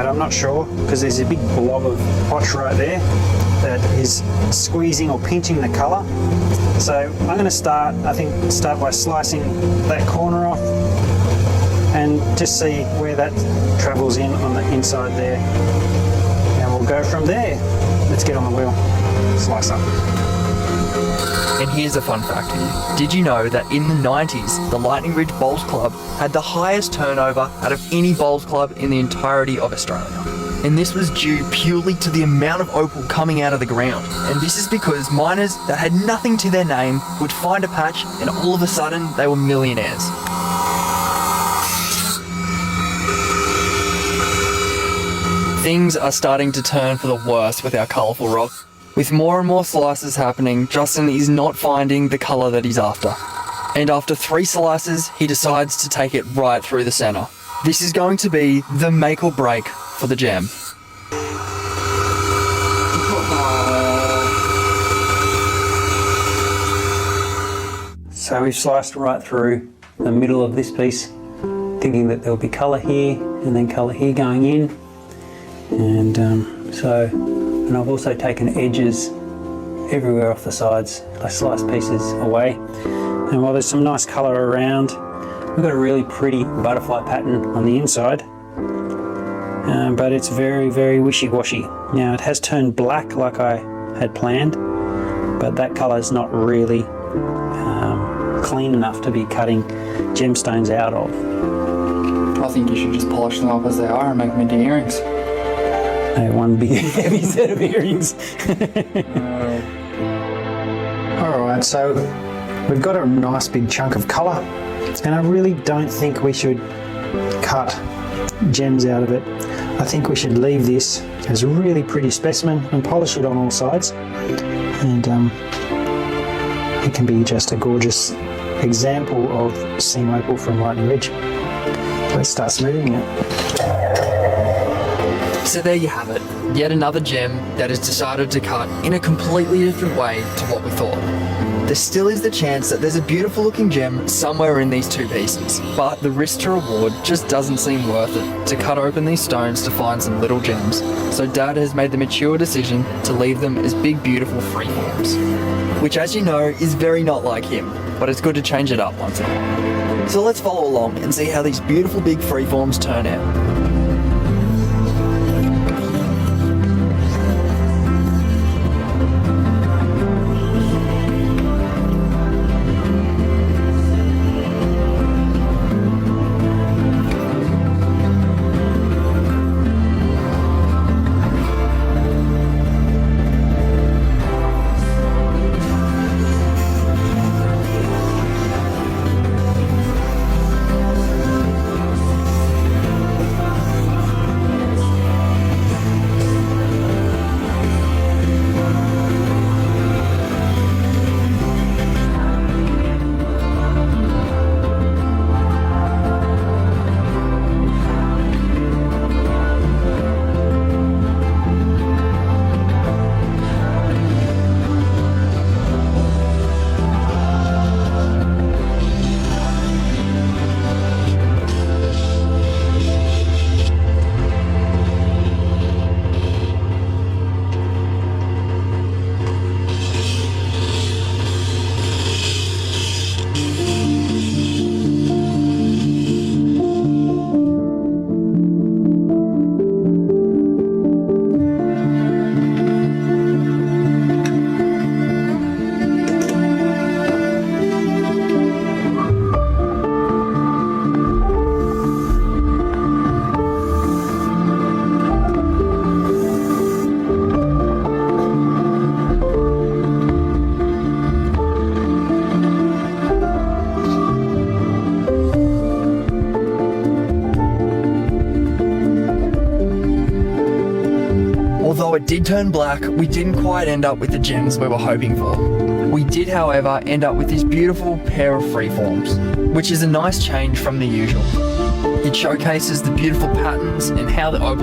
but I'm not sure because there's a big blob of potch right there that is squeezing or pinching the colour. So I'm going to start by slicing that corner off and just see where that travels in on the inside there. And we'll go from there. Let's get on the wheel. Slice up. And here's a fun fact for you. Did you know that in the 90s, the Lightning Ridge Bowls Club had the highest turnover out of any bowls club in the entirety of Australia? And this was due purely to the amount of opal coming out of the ground. And this is because miners that had nothing to their name would find a patch and all of a sudden they were millionaires. Things are starting to turn for the worse with our colourful rock. With more and more slices happening, Justin is not finding the colour that he's after. And after 3 slices, he decides to take it right through the centre. This is going to be the make or break for the gem. So we've sliced right through the middle of this piece, thinking that there'll be colour here and then colour here going in. And and I've also taken edges everywhere off the sides. I sliced pieces away. And while there's some nice colour around, we've got a really pretty butterfly pattern on the inside. But it's very, very wishy-washy. Now it has turned black like I had planned, but that colour is not really clean enough to be cutting gemstones out of. I think you should just polish them up as they are and make them into earrings. One big heavy set of earrings. Alright, so we've got a nice big chunk of colour, and I really don't think we should cut gems out of it. I think we should leave this as a really pretty specimen and polish it on all sides, and it can be just a gorgeous example of seam opal from Lightning Ridge. Let's start smoothing it. So there you have it, yet another gem that is decided to cut in a completely different way to what we thought. There still is the chance that there's a beautiful looking gem somewhere in these 2 pieces, but the risk to reward just doesn't seem worth it to cut open these stones to find some little gems. So Dad has made the mature decision to leave them as big beautiful freeforms, which as you know is very not like him, but it's good to change it up once in a while. So let's follow along and see how these beautiful big freeforms turn out. Although it did turn black, we didn't quite end up with the gems we were hoping for. We did, however, end up with this beautiful pair of freeforms, which is a nice change from the usual. It showcases the beautiful patterns and how the opal